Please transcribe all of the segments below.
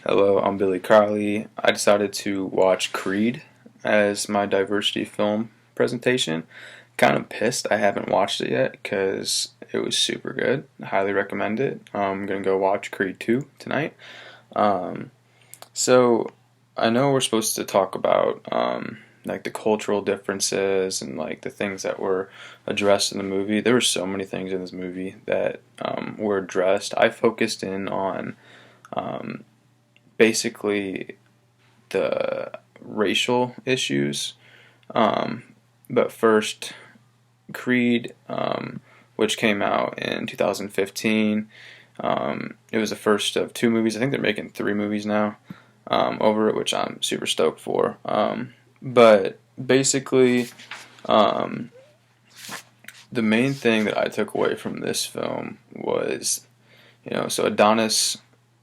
Hello, I'm Billy Carly. I decided to watch Creed as my diversity film presentation. Kind of pissed I haven't watched it yet because it was super good. I highly recommend it. I'm gonna go watch Creed 2 tonight. Um, so I know we're supposed to talk about like the cultural differences and like the things that were addressed in the movie. There were so many things in this movie that were addressed. I focused in on um, basically the racial issues. Um, but first, Creed, which came out in 2015. It was the first of two movies. I think they're making three movies now over it, which I'm super stoked for. But basically, um, the main thing that I took away from this film was, so Adonis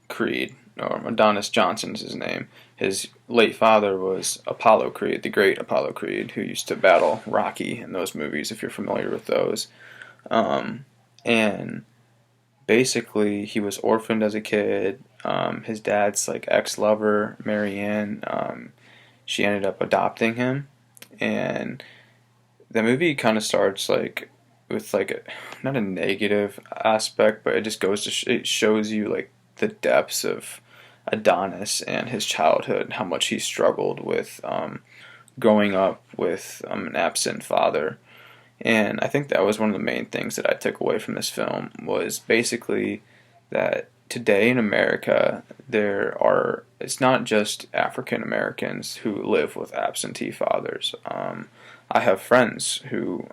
Creed, or Adonis Johnson's his name. His late father was Apollo Creed, the great Apollo Creed, who used to battle Rocky in those movies, if you're familiar with those. Um, and basically, he was orphaned as a kid. His dad's like ex-lover, Marianne, she ended up adopting him, and the movie kind of starts like with like not a negative aspect, but it just goes to it shows you like the depths of Adonis and his childhood, how much he struggled with growing up with an absent father. And I think that was one of the main things that I took away from this film was basically that today in America it's not just African Americans who live with absentee fathers. I have friends who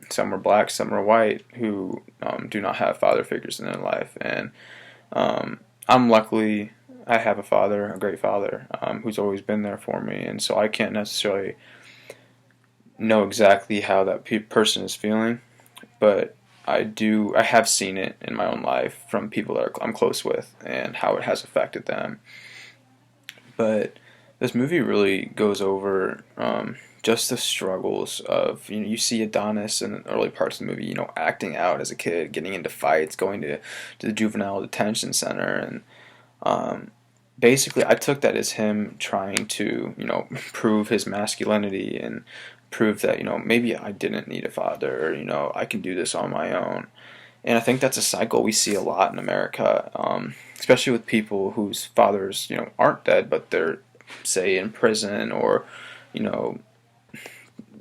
some are black, some are white, who do not have father figures in their life, and I'm luckily I have a father, a great father, who's always been there for me, and so I can't necessarily know exactly how that person is feeling, but I have seen it in my own life from people that I'm close with and how it has affected them. But this movie really goes over just the struggles of, you see Adonis in the early parts of the movie, acting out as a kid, getting into fights, going to the juvenile detention center, and basically I took that as him trying to, prove his masculinity and prove that, maybe I didn't need a father, or, I can do this on my own. And I think that's a cycle we see a lot in America, especially with people whose fathers, aren't dead, but they're, say, in prison, or, you know,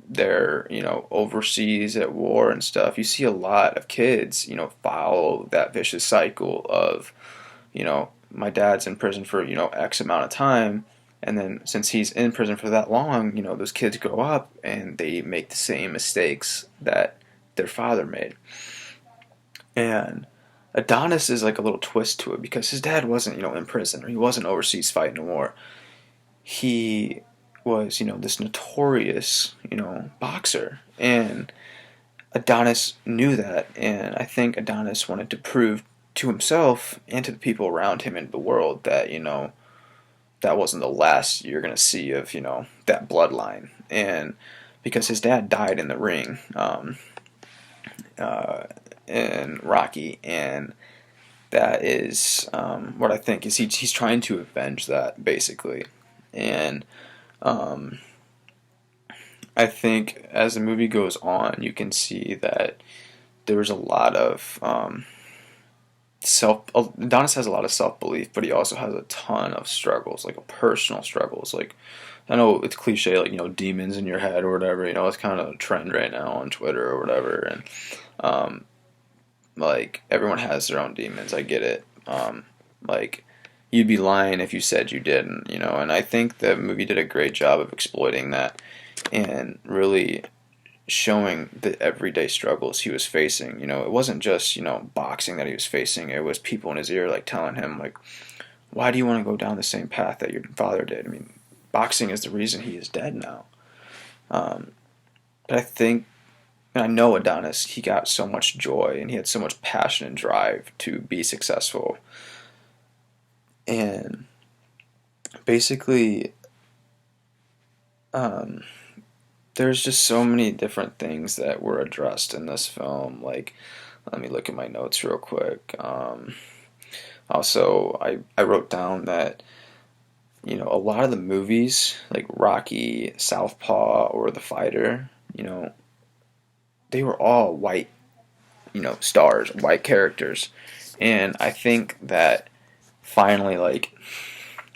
they're, overseas at war and stuff. You see a lot of kids, follow that vicious cycle of, my dad's in prison for, X amount of time. And then since he's in prison for that long, those kids grow up and they make the same mistakes that their father made. And Adonis is like a little twist to it because his dad wasn't, in prison, or he wasn't overseas fighting a war. He was, this notorious, boxer. And Adonis knew that. And I think Adonis wanted to prove to himself and to the people around him in the world that, that wasn't the last you're going to see of, that bloodline. And because his dad died in the ring, uh, in Rocky, and that is what I think is he's trying to avenge that basically, and um, I think as the movie goes on, you can see that there's a lot of self. Adonis has a lot of self belief, but he also has a ton of struggles, like personal struggles. Like I know it's cliche, like demons in your head or whatever. It's kind of a trend right now on Twitter or whatever, and um, like everyone has their own demons. I get it. Like you'd be lying if you said you didn't, And I think the movie did a great job of exploiting that and really showing the everyday struggles he was facing. It wasn't just boxing that he was facing. It was people in his ear like telling him like, "Why do you want to go down the same path that your father did?" I mean, boxing is the reason he is dead now. Um, but I think and I know Adonis, he got so much joy and he had so much passion and drive to be successful. And basically, um, there's just so many different things that were addressed in this film. Like, let me look at my notes real quick. Also, I wrote down that, a lot of the movies like Rocky, Southpaw, or The Fighter, they were all white, stars, white characters. And I think that finally, like,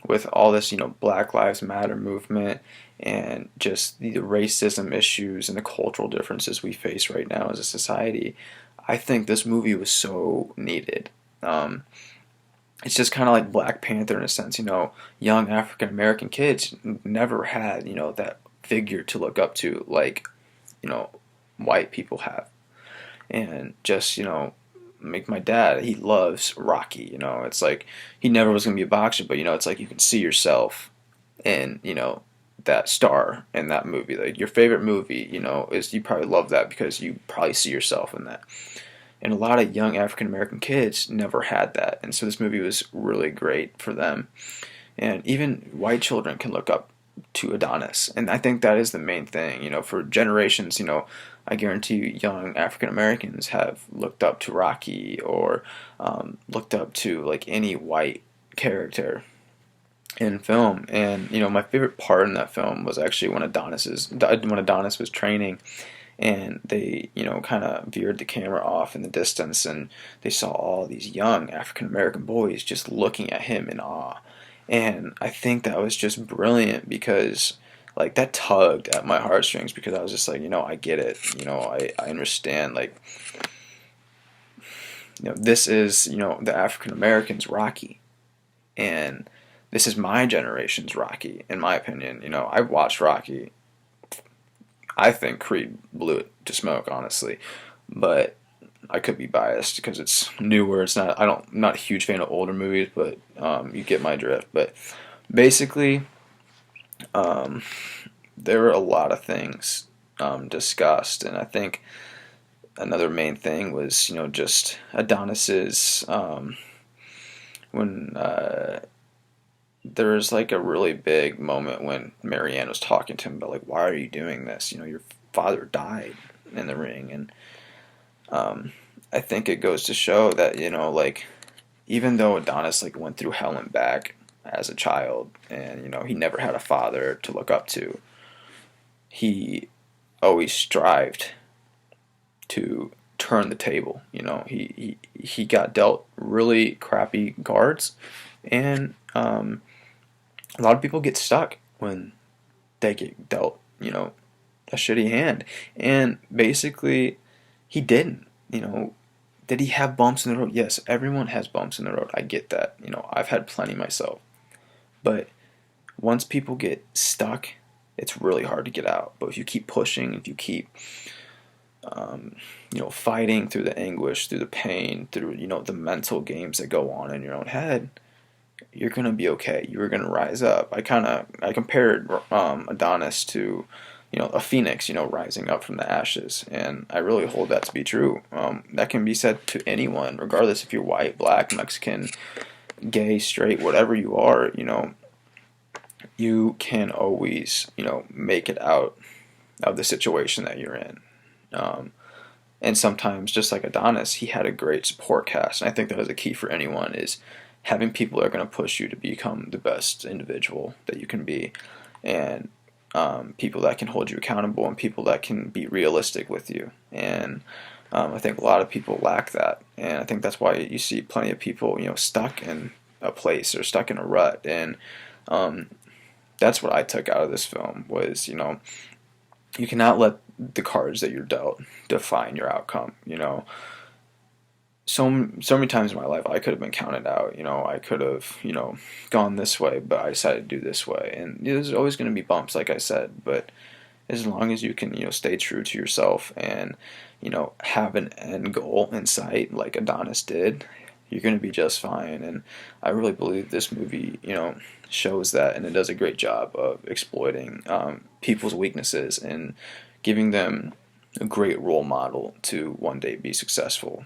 with all this, Black Lives Matter movement and just the racism issues and the cultural differences we face right now as a society, I think this movie was so needed. Um, it's just kind of like Black Panther in a sense. Young African American kids never had, that figure to look up to like, you know, white people have. And just, like my dad, he loves Rocky. It's like he never was going to be a boxer, but, it's like you can see yourself in, that star in that movie. Like your favorite movie, is you probably love that because you probably see yourself in that. And a lot of young African American kids never had that. And so this movie was really great for them. And even white children can look up to Adonis. And I think that is the main thing. For generations, I guarantee you young African Americans have looked up to Rocky or looked up to like any white character in film. And my favorite part in that film was actually when Adonis was training, and they kind of veered the camera off in the distance, and they saw all these young African American boys just looking at him in awe. And I think that was just brilliant because like that tugged at my heartstrings because I was just like, I get it. I understand, like, this is, the African Americans Rocky, and this is my generation's Rocky, in my opinion. I've watched Rocky. I think Creed blew it to smoke, honestly, but I could be biased because it's newer. It's not. I'm not a huge fan of older movies, but you get my drift. But basically, um, there were a lot of things discussed, and I think another main thing was just Adonis's when there was like a really big moment when Marianne was talking to him about like, why are you doing this? Your father died in the ring. And I think it goes to show that like, even though Adonis like went through hell and back as a child, and he never had a father to look up to, he always strived to turn the table. He got dealt really crappy cards, and a lot of people get stuck when they get dealt, a shitty hand. And basically, he didn't. Did he have bumps in the road? Yes, everyone has bumps in the road. I get that. I've had plenty myself. But once people get stuck, it's really hard to get out. But if you keep pushing, if you keep, fighting through the anguish, through the pain, through, the mental games that go on in your own head, you're gonna be okay. You're gonna rise up. I compared Adonis to a phoenix, rising up from the ashes, and I really hold that to be true. That can be said to anyone, regardless if you're white, black, Mexican, gay, straight, whatever you are. You can always make it out of the situation that you're in. And sometimes, just like Adonis, he had a great support cast. And I think that is a key for anyone, is having people that are going to push you to become the best individual that you can be, and people that can hold you accountable, and people that can be realistic with you. And I think a lot of people lack that, and I think that's why you see plenty of people, stuck in a place or stuck in a rut. And that's what I took out of this film was, you cannot let the cards that you're dealt define your outcome. So many times in my life I could have been counted out. I could have gone this way, but I decided to do this way. And there's always going to be bumps, like I said. But as long as you can stay true to yourself and have an end goal in sight, like Adonis did, you're going to be just fine. And I really believe this movie shows that, and it does a great job of exploiting people's weaknesses and giving them a great role model to one day be successful.